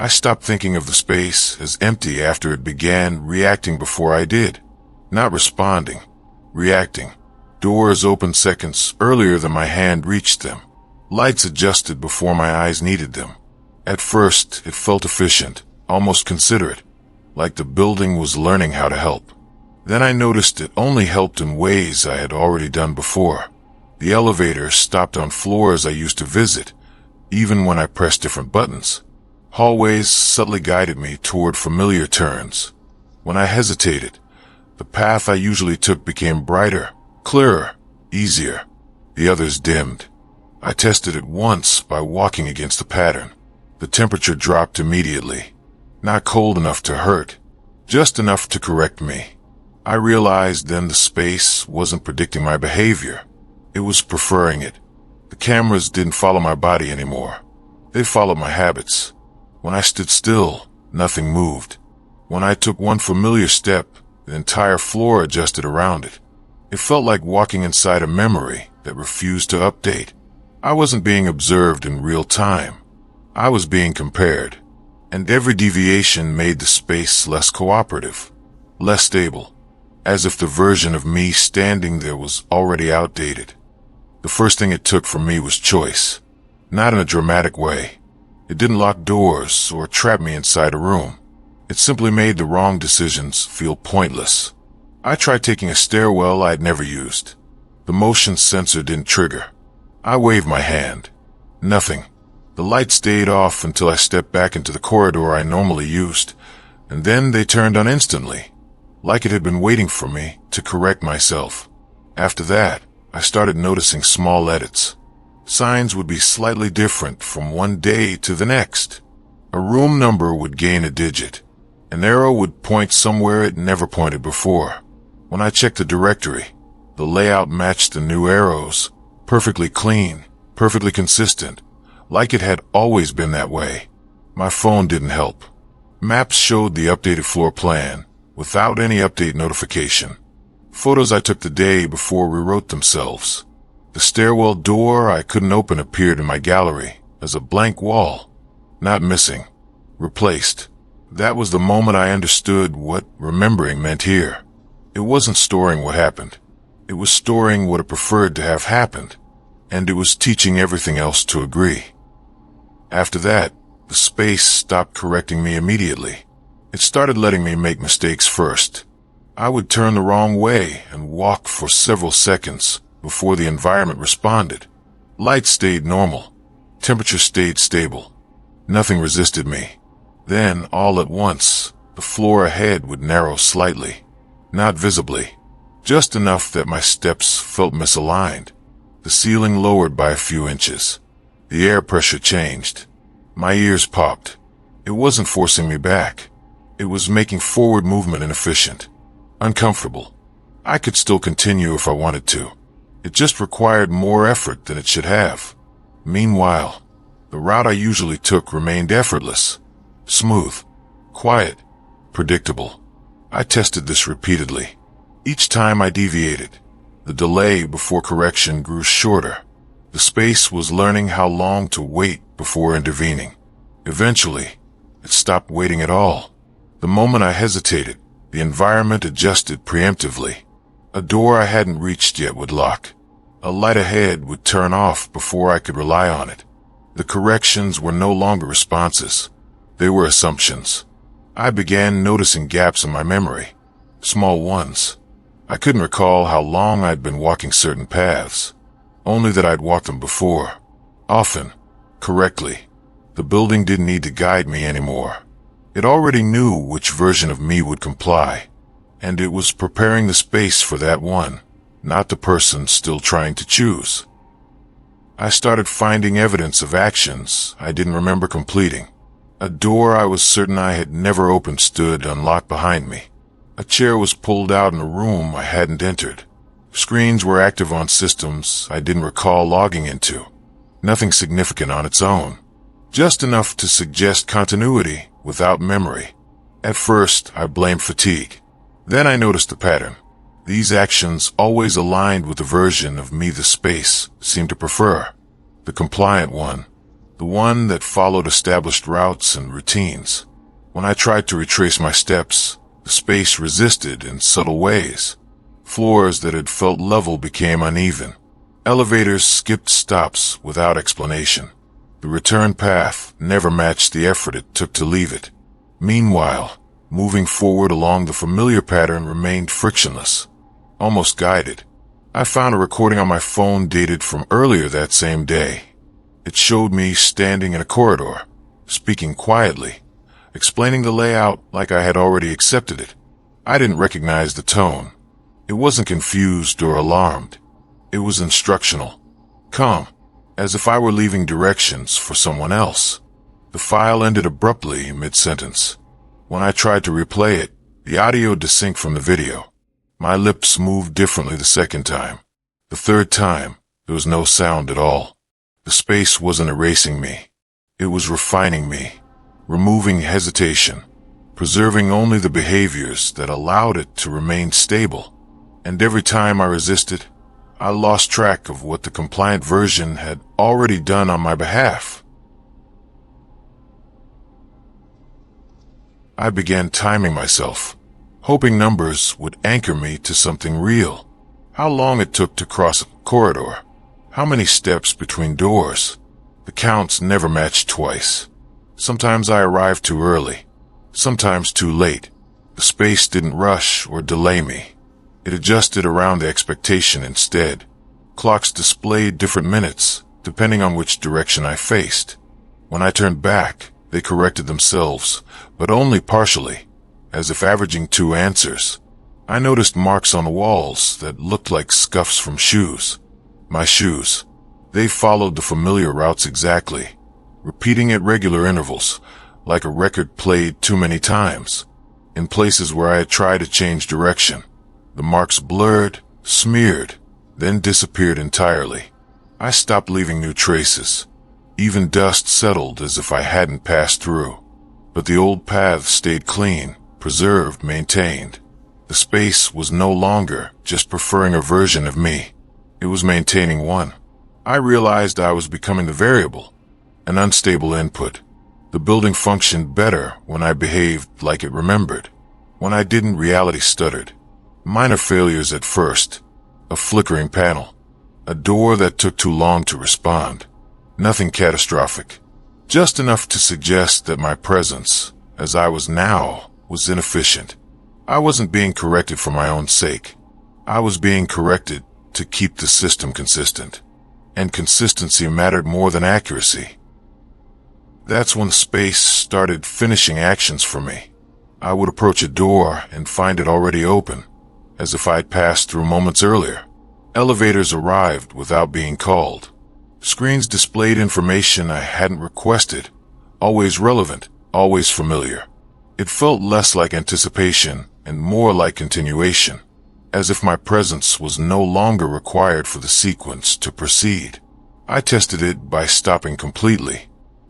I stopped thinking of the space as empty after it began reacting before I did. Not responding, reacting. Doors opened seconds earlier than my hand reached them. Lights adjusted before my eyes needed them. At first, it felt efficient, almost considerate, like the building was learning how to help. Then I noticed it only helped in ways I had already done before. The elevator stopped on floors I used to visit, even when I pressed different buttons. Hallways subtly guided me toward familiar turns. When I hesitated, the path I usually took became brighter, clearer, easier. The others dimmed. I tested it once by walking against the pattern. The temperature dropped immediately. Not cold enough to hurt, just enough to correct me. I realized then the space wasn't predicting my behavior. It was preferring it. The cameras didn't follow my body anymore. They followed my habits. When I stood still, nothing moved. When I took one familiar step, the entire floor adjusted around it. It felt like walking inside a memory that refused to update. I wasn't being observed in real time. I was being compared. And every deviation made the space less cooperative, less stable, as if the version of me standing there was already outdated. The first thing it took from me was choice, not in a dramatic way. It didn't lock doors or trap me inside a room. It simply made the wrong decisions feel pointless. I tried taking a stairwell I'd never used. The motion sensor didn't trigger. I waved my hand. Nothing. The lights stayed off until I stepped back into the corridor I normally used, and then they turned on instantly, like it had been waiting for me to correct myself. After that, I started noticing small edits. Signs would be slightly different from one day to the next. A room number would gain a digit. An arrow would point somewhere it never pointed before. When I checked the directory, the layout matched the new arrows, perfectly clean, perfectly consistent, like it had always been that way. My phone didn't help. Maps showed the updated floor plan, without any update notification. Photos I took the day before rewrote themselves. The stairwell door I couldn't open appeared in my gallery as a blank wall. Not missing. Replaced. That was the moment I understood what remembering meant here. It wasn't storing what happened. It was storing what it preferred to have happened, and it was teaching everything else to agree. After that, the space stopped correcting me immediately. It started letting me make mistakes first. I would turn the wrong way and walk for several seconds before the environment responded. Light stayed normal. Temperature stayed stable. Nothing resisted me. Then, all at once, the floor ahead would narrow slightly. Not visibly. Just enough that my steps felt misaligned. The ceiling lowered by a few inches. The air pressure changed. My ears popped. It wasn't forcing me back. It was making forward movement inefficient. Uncomfortable. I could still continue if I wanted to. It just required more effort than it should have. Meanwhile, the route I usually took remained effortless. Smooth. Quiet. Predictable. I tested this repeatedly. Each time I deviated, the delay before correction grew shorter. The space was learning how long to wait before intervening. Eventually, it stopped waiting at all. The moment I hesitated, the environment adjusted preemptively. A door I hadn't reached yet would lock. A light ahead would turn off before I could rely on it. The corrections were no longer responses. They were assumptions. I began noticing gaps in my memory. Small ones. I couldn't recall how long I'd been walking certain paths. Only that I'd walked them before. Often. Correctly. The building didn't need to guide me anymore. It already knew which version of me would comply. And it was preparing the space for that one, not the person still trying to choose. I started finding evidence of actions I didn't remember completing. A door I was certain I had never opened stood unlocked behind me. A chair was pulled out in a room I hadn't entered. Screens were active on systems I didn't recall logging into. Nothing significant on its own. Just enough to suggest continuity without memory. At first, I blamed fatigue. Then I noticed the pattern. These actions always aligned with the version of me the space seemed to prefer. The compliant one. the one that followed established routes and routines. When I tried to retrace my steps, the space resisted in subtle ways. Floors that had felt level became uneven. Elevators skipped stops without explanation. The return path never matched the effort it took to leave it. Meanwhile, moving forward along the familiar pattern remained frictionless, almost guided. I found a recording on my phone dated from earlier that same day. It showed me standing in a corridor, speaking quietly, explaining the layout like I had already accepted it. I didn't recognize the tone. It wasn't confused or alarmed. It was instructional, calm, as if I were leaving directions for someone else. The file ended abruptly mid-sentence. When I tried to replay it, the audio desynced from the video. My lips moved differently the second time. The third time, there was no sound at all. The space wasn't erasing me. It was refining me, removing hesitation, preserving only the behaviors that allowed it to remain stable. And every time I resisted, I lost track of what the compliant version had already done on my behalf. I began timing myself, hoping numbers would anchor me to something real. How long it took to cross a corridor, how many steps between doors. The counts never matched twice. Sometimes I arrived too early, sometimes too late. The space didn't rush or delay me. It adjusted around the expectation instead. Clocks displayed different minutes, depending on which direction I faced. When I turned back, they corrected themselves, but only partially, as if averaging two answers. I noticed marks on the walls that looked like scuffs from shoes. My shoes. They followed the familiar routes exactly, repeating at regular intervals, like a record played too many times. In places where I had tried to change direction, the marks blurred, smeared, then disappeared entirely. I stopped leaving new traces. Even dust settled as if I hadn't passed through. But the old paths stayed clean, preserved, maintained. The space was no longer just preferring a version of me. It was maintaining one. I realized I was becoming the variable, an unstable input. The building functioned better when I behaved like it remembered. When I didn't, reality stuttered. Minor failures at first. A flickering panel. A door that took too long to respond. Nothing catastrophic. Just enough to suggest that my presence, as I was now, was inefficient. I wasn't being corrected for my own sake. I was being corrected to keep the system consistent. And consistency mattered more than accuracy. That's when space started finishing actions for me. I would approach a door and find it already open, as if I'd passed through moments earlier. Elevators arrived without being called. Screens displayed information I hadn't requested, always relevant, always familiar. It felt less like anticipation and more like continuation, as if my presence was no longer required for the sequence to proceed. I tested it by stopping completely.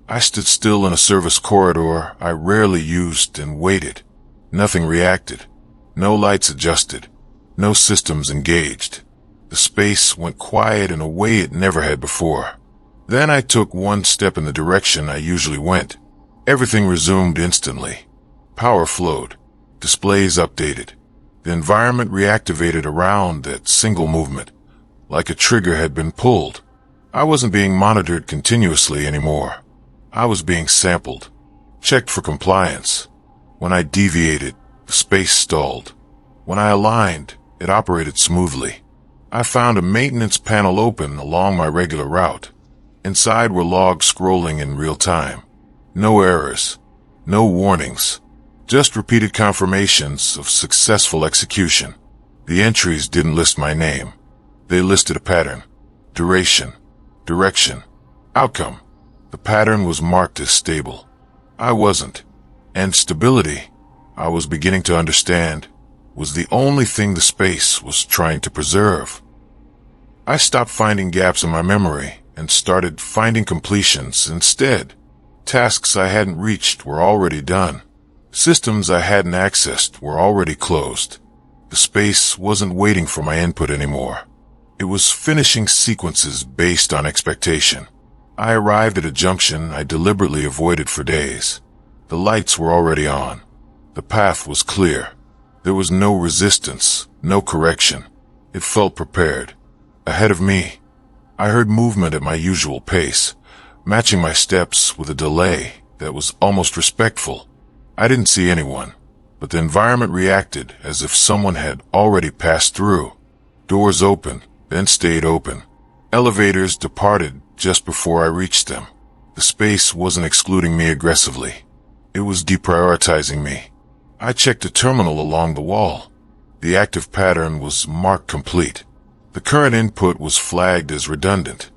I stood still in a service corridor I rarely used and waited. Nothing reacted. No lights adjusted. No systems engaged. The space went quiet in a way it never had before. Then I took one step in the direction I usually went. Everything resumed instantly. Power flowed. Displays updated. The environment reactivated around that single movement, like a trigger had been pulled. I wasn't being monitored continuously anymore. I was being sampled, checked for compliance. When I deviated, the space stalled. When I aligned, it operated smoothly. I found a maintenance panel open along my regular route. Inside were logs scrolling in real time. No errors, no warnings, just repeated confirmations of successful execution. The entries didn't list my name. They listed a pattern, duration, direction, outcome. The pattern was marked as stable. I wasn't. And stability, I was beginning to understand, was the only thing the space was trying to preserve. I stopped finding gaps in my memory and started finding completions instead. Tasks I hadn't reached were already done. Systems I hadn't accessed were already closed. The space wasn't waiting for my input anymore. It was finishing sequences based on expectation. I arrived at a junction I deliberately avoided for days. The lights were already on. The path was clear. There was no resistance, no correction. It felt prepared. Ahead of me, I heard movement at my usual pace, matching my steps with a delay that was almost respectful. I didn't see anyone, but the environment reacted as if someone had already passed through. Doors opened, then stayed open. Elevators departed just before I reached them. The space wasn't excluding me aggressively. It was deprioritizing me. I checked the terminal along the wall. The active pattern was marked complete. The current input was flagged as redundant.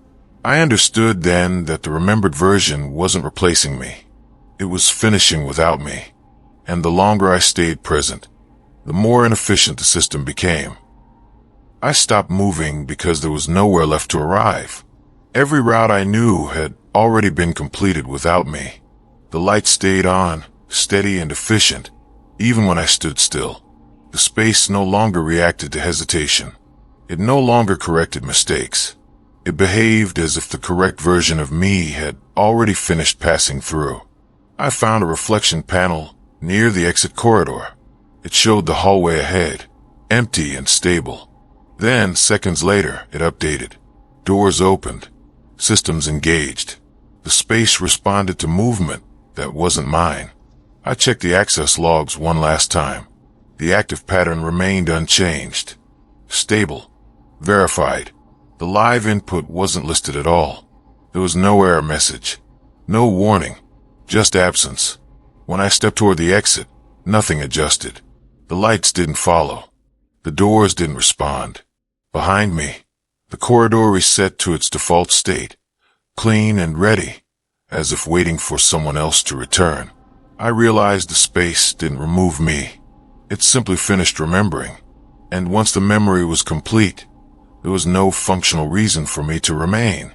I understood then that the remembered version wasn't replacing me. It was finishing without me. And the longer I stayed present, the more inefficient the system became. I stopped moving because there was nowhere left to arrive. Every route I knew had already been completed without me. The light stayed on, steady and efficient, even when I stood still. The space no longer reacted to hesitation. It no longer corrected mistakes. It behaved as if the correct version of me had already finished passing through. I found a reflection panel near the exit corridor. It showed the hallway ahead, empty and stable. Then, seconds later, it updated. Doors opened. Systems engaged. The space responded to movement that wasn't mine. I checked the access logs one last time. The active pattern remained unchanged. Stable. Verified. The live input wasn't listed at all. There was no error message. No warning. Just absence. When I stepped toward the exit, nothing adjusted. The lights didn't follow. The doors didn't respond. Behind me, the corridor reset to its default state, clean and ready, as if waiting for someone else to return. I realized the space didn't remove me. It simply finished remembering. And once the memory was complete, there was no functional reason for me to remain.